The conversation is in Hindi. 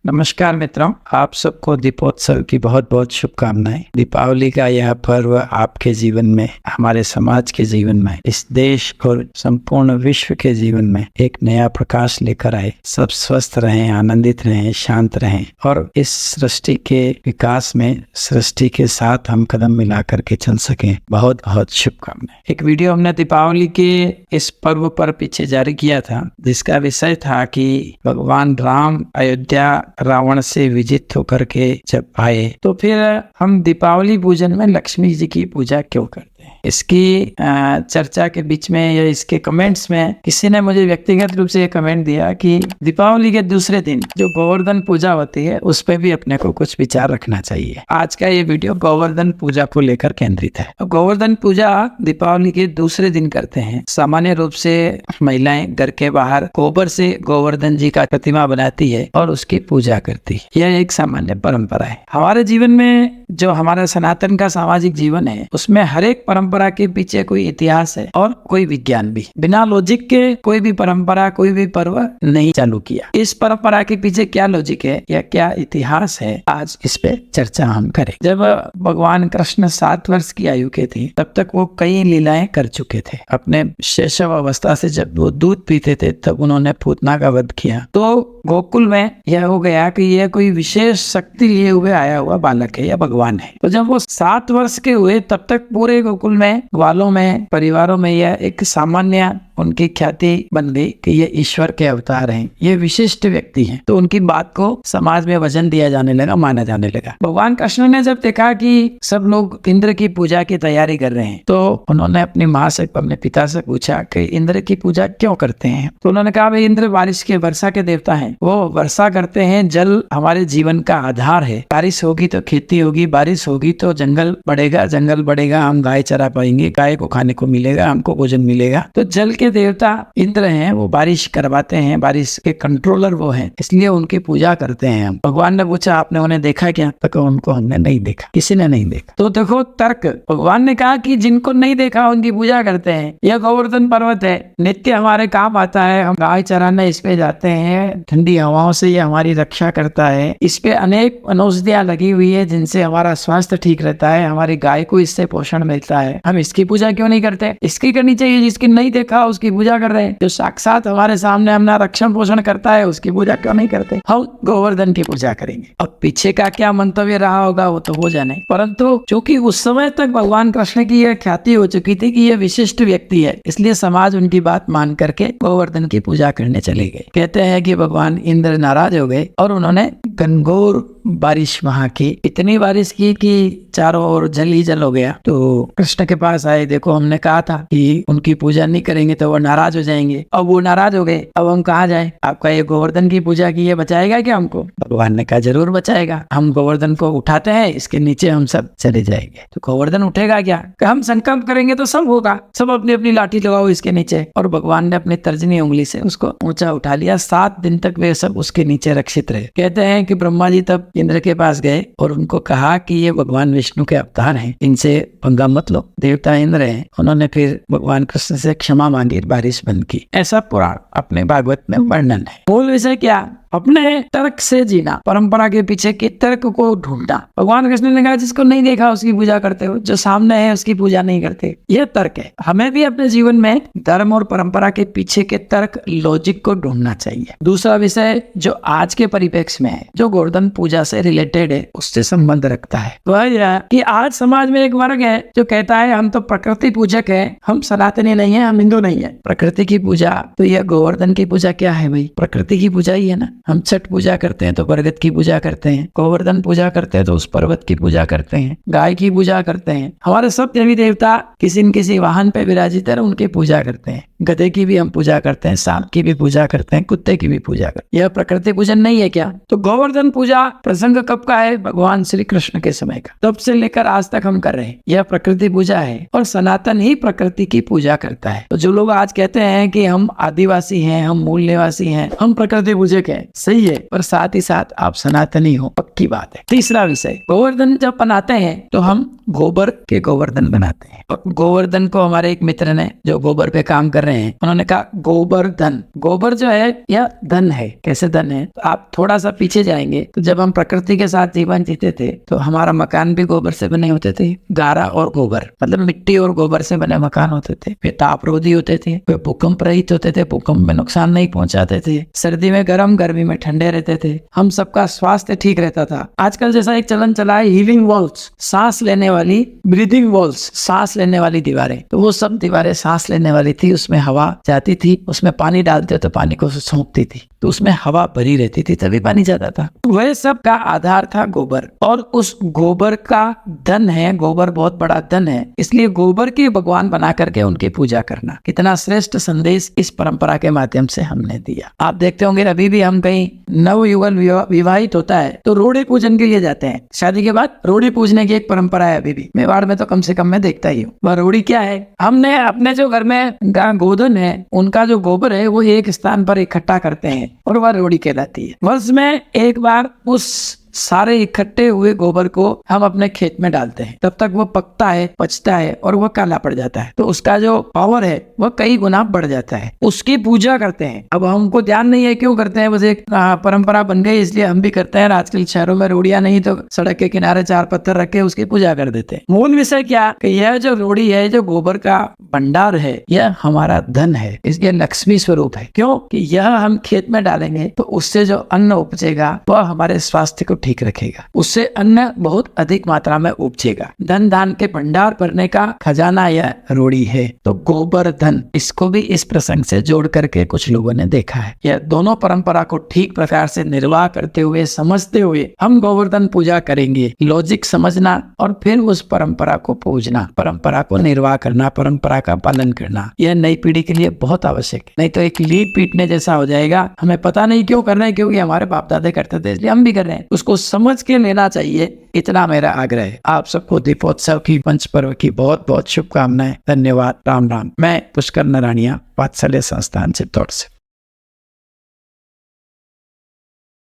नमस्कार मित्रों, आप सबको दीपोत्सव की बहुत बहुत शुभकामनाएं। दीपावली का यह पर्व आपके जीवन में, हमारे समाज के जीवन में, इस देश और संपूर्ण विश्व के जीवन में एक नया प्रकाश लेकर आए। सब स्वस्थ रहें, आनंदित रहें, शांत रहें और इस सृष्टि के विकास में सृष्टि के साथ हम कदम मिला करके चल सकें। बहुत बहुत शुभकामनाएं। एक वीडियो हमने दीपावली के इस पर्व पर पीछे जारी किया था, जिसका विषय था कि भगवान राम अयोध्या रावण से विजित होकर के जब आए तो फिर हम दीपावली पूजन में लक्ष्मी जी की पूजा क्यों करते हैं। इसकी चर्चा के बीच में या इसके कमेंट्स में किसी ने मुझे व्यक्तिगत रूप से ये कमेंट दिया कि दीपावली के दूसरे दिन जो गोवर्धन पूजा होती है उस पर भी अपने को कुछ विचार रखना चाहिए। आज का ये वीडियो गोवर्धन पूजा को लेकर केंद्रित है। गोवर्धन पूजा दीपावली के दूसरे दिन करते हैं। सामान्य रूप से महिलाएं घर के बाहर गोबर से गोवर्धन जी का प्रतिमा बनाती है और उसकी पूजा करती है। यह एक सामान्य परंपरा है। हमारे जीवन में जो हमारा सनातन का सामाजिक जीवन है उसमें हर एक परंपरा के पीछे कोई इतिहास है और कोई विज्ञान भी। बिना लॉजिक के कोई भी परंपरा, कोई भी पर्व नहीं चालू किया। इस परंपरा के पीछे क्या लॉजिक है या क्या इतिहास है, आज इस पे चर्चा हम करें। जब भगवान कृष्ण 7 वर्ष की आयु के थे तब तक वो कई लीलाएं कर चुके थे। अपने शैशव अवस्था से जब वो दूध पीते थे तब उन्होंने पूतना का वध किया। तो गोकुल में यह हो गया कि यह कोई विशेष शक्ति लिए हुए आया हुआ बालक है या भगवान है। तो जब वो 7 वर्ष के हुए तब तक पूरे गोकुल में, ग्वालों में, परिवारों में यह एक सामान्य उनकी ख्याति बन गई कि ये ईश्वर के अवतार हैं, ये विशिष्ट व्यक्ति हैं। तो उनकी बात को समाज में वजन दिया जाने लगा, माना जाने लगा। भगवान कृष्ण ने जब देखा कि सब लोग इंद्र की पूजा की तैयारी कर रहे हैं तो उन्होंने अपनी माँ से, अपने पिता से पूछा कि इंद्र की पूजा क्यों करते हैं। तो उन्होंने कहा भाई इंद्र बारिश के, वर्षा के देवता हैं। वो वर्षा करते हैं, जल हमारे जीवन का आधार है। बारिश होगी तो खेती होगी, बारिश होगी तो जंगल बढ़ेगा, जंगल बढ़ेगा हम गाय चरा पाएंगे, गाय को खाने को मिलेगा, हमको भोजन मिलेगा। तो जल के देवता इंद्र हैं, वो बारिश करवाते हैं, बारिश के कंट्रोलर वो हैं, इसलिए उनकी पूजा करते हैं हम। भगवान ने पूछा आपने उन्हें देखा क्या? तो उनको हमने नहीं देखा, किसी ने नहीं देखा। तो देखो तर्क, भगवान ने कहा कि जिनको नहीं देखा उनकी पूजा करते हैं। यह गोवर्धन पर्वत है, नित्य हमारे काम आता है। हम गाय चराने इस पे जाते हैं, ठंडी हवाओं से ये हमारी रक्षा करता है। इस पे अनेक औषधियां लगी हुई है जिनसे हमारा स्वास्थ्य ठीक रहता है, हमारी गाय को इससे पोषण मिलता है। हम इसकी पूजा क्यों नहीं करते? इसकी करनी चाहिए। जिसकी नहीं देखा उसकी पूजा कर रहे हैं। जो साक्षात हमारे सामने हमारा रक्षण पोषण करता है उसकी पूजा क्यों नहीं करते? हम गोवर्धन की पूजा करेंगे। अब पीछे का क्या मंतव्य रहा होगा वो तो हो जाने, परंतु चूंकि उस समय तक भगवान कृष्ण की यह ख्याति हो चुकी थी कि यह विशिष्ट व्यक्ति है, इसलिए समाज उनकी बात मान करके गोवर्धन की पूजा करने चले गए। कहते हैं कि भगवान इंद्र नाराज हो गए और उन्होंने घनघोर बारिश वहां की, इतनी बारिश की कि चारों ओर जल ही जल हो गया। तो कृष्ण के पास आए, देखो हमने कहा था कि उनकी पूजा नहीं करेंगे तो वो नाराज हो जाएंगे। अब वो नाराज हो गए, अब हम कहाँ जाए? आपका ये गोवर्धन की पूजा की ये बचाएगा क्या हमको? भगवान ने कहा जरूर बचाएगा। हम गोवर्धन को उठाते हैं, इसके नीचे हम सब चले जाएंगे। तो गोवर्धन उठेगा क्या? हम संकल्प करेंगे तो सब होगा, सब अपनी अपनी लाठी लगाओ इसके नीचे। और भगवान ने अपनी तर्जनी उंगली से उसको ऊंचा उठा लिया। 7 दिन तक वे सब उसके नीचे रक्षित रहे। कहते हैं कि ब्रह्मा जी तब इंद्र के पास गए और उनको कहा कि ये भगवान विष्णु के अवतार हैं, इनसे पंगा मत लो, देवता इंद्र हैं। उन्होंने फिर भगवान कृष्ण से क्षमा मांगी, बारिश बंद की। ऐसा पुराण अपने भागवत में वर्णन है। मूल विषय क्या? अपने तर्क से जीना, परंपरा के पीछे के तर्क को ढूंढना। भगवान कृष्ण ने कहा जिसको नहीं देखा उसकी पूजा करते हो, जो सामने है उसकी पूजा नहीं करते। यह तर्क है। हमें भी अपने जीवन में धर्म और परंपरा के पीछे के तर्क, लॉजिक को ढूंढना चाहिए। दूसरा विषय जो आज के परिप्रेक्ष्य में है, जो गोवर्धन पूजा से रिलेटेड है, उससे संबंध रखता है, वह यह कि आज समाज में एक वर्ग है जो कहता है हम तो प्रकृति पूजक है, हम सनातनी नहीं है, हम हिंदू नहीं है। प्रकृति की पूजा, तो यह गोवर्धन की पूजा क्या है भाई? प्रकृति की पूजा ही है ना। हम छठ पूजा करते हैं तो बरगद की पूजा करते हैं, गोवर्धन पूजा करते हैं तो उस पर्वत की पूजा करते हैं, गाय की पूजा करते हैं। हमारे सब देवी देवता किसी न किसी वाहन पे विराजित है, उनकी पूजा करते हैं। गधे की भी हम पूजा करते हैं, सांप की भी पूजा करते हैं, कुत्ते की भी पूजा करते हैं। यह प्रकृति पूजन नहीं है क्या? तो गोवर्धन पूजा प्रसंग कब का है? भगवान श्री कृष्ण के समय का। तब से लेकर आज तक हम कर रहे हैं। यह प्रकृति पूजा है और सनातन ही प्रकृति की पूजा करता है। तो जो लोग आज कहते हैं कि हम आदिवासी हैं, हम मूल निवासी हैं, हम प्रकृति पूजक हैं, सही है, पर साथ ही साथ आप सनातनी हो, पक्की बात है। तीसरा विषय, गोवर्धन जब बनाते हैं तो हम गोबर के गोवर्धन बनाते हैं। और गोवर्धन को हमारे एक मित्र ने, जो गोबर पे काम कर रहे रहे हैं, उन्होंने कहा गोबर धन। गोबर जो है यह धन है। कैसे धन है? तो आप थोड़ा सा पीछे जाएंगे तो जब हम प्रकृति के साथ जीवन जीते थे तो हमारा मकान भी गोबर से बने होते थे। गारा और गोबर मतलब मिट्टी और गोबर से बने मकान होते थे। वे तापरोधी होते थे, वे भूकंप रहित होते थे, भूकंप में नुकसान नहीं पहुंचाते थे, सर्दी में गर्म, गर्मी में ठंडे रहते थे, हम सबका स्वास्थ्य ठीक रहता था। आजकल जैसा एक चलन चला है हीलिंग वॉल्स, सांस लेने वाली, ब्रीदिंग वॉल्स, सांस लेने वाली दीवारें, तो वो सब दीवारें सांस लेने वाली थी, उसमें हवा जाती थी, उसमें पानी डालते तो पानी को सूंघती थी, तो उसमें हवा भरी रहती थी, तभी पानी जाता था। वह सब का आधार था गोबर, और उस गोबर का धन है, गोबर बहुत बड़ा धन है, इसलिए गोबर के भगवान बना करके उनकी पूजा करना। कितना श्रेष्ठ संदेश इस परंपरा के माध्यम से हमने दिया। आप देखते होंगे अभी भी हम कहीं नवयुगल विवाहित होता है तो रोड़ी पूजन के लिए जाते हैं। शादी के बाद रोड़ी पूजने की एक परंपरा है अभी भी, मेवाड़ में तो कम से कम मैं देखता ही हूँ। वह रोड़ी क्या है? हमने अपने जो घर में गोधन है उनका जो गोबर है वो एक स्थान पर इकट्ठा करते हैं और वह रोड़ी कहलाती है। वर्ष में एक बार उस सारे इकट्ठे हुए गोबर को हम अपने खेत में डालते हैं, तब तक वो पकता है, पचता है और वो काला पड़ जाता है, तो उसका जो पावर है वो कई गुना बढ़ जाता है। उसकी पूजा करते हैं। अब हमको ध्यान नहीं है क्यों करते हैं, बस एक परंपरा बन गई इसलिए हम भी करते हैं। आजकल शहरों में रोड़ियां नहीं तो सड़क के किनारे 4 पत्थर रख के उसकी पूजा कर देते हैं। मूल विषय क्या कि यह जो रोड़ी है, जो गोबर का भंडार है, यह हमारा धन है, इसके लक्ष्मी स्वरूप है। क्यों कि यह हम खेत में डालेंगे तो उससे जो अन्न उपजेगा वह हमारे स्वास्थ्य को ठीक रखेगा, उससे अन्न बहुत अधिक मात्रा में उपजेगा। धन दान के भंडार भरने का खजाना यह रोड़ी है। तो गोबर धन, इसको भी इस प्रसंग से जोड़ करके कुछ लोगों ने देखा है। यह दोनों परंपरा को ठीक प्रकार से निर्वाह करते हुए, समझते हुए हम गोवर्धन पूजा करेंगे। लॉजिक समझना और फिर उस परंपरा को पूजना, परंपरा को निर्वाह करना, परंपरा का पालन करना, यह नई पीढ़ी के लिए बहुत आवश्यक है। नहीं तो एक लीप पीटने जैसा हो जाएगा। हमें पता नहीं क्यों कर रहे हैं, क्योंकि हमारे बाप दादे करते थे इसलिए हम भी कर रहे हैं। उसको समझ के लेना चाहिए, इतना मेरा आग्रह है। आप सबको दीपोत्सव की, पंच पर्व की बहुत बहुत शुभकामनाएं। धन्यवाद। राम राम। मैं पुष्कर नारायणिया, वात्सल्य संस्थान चित्तौड़ से।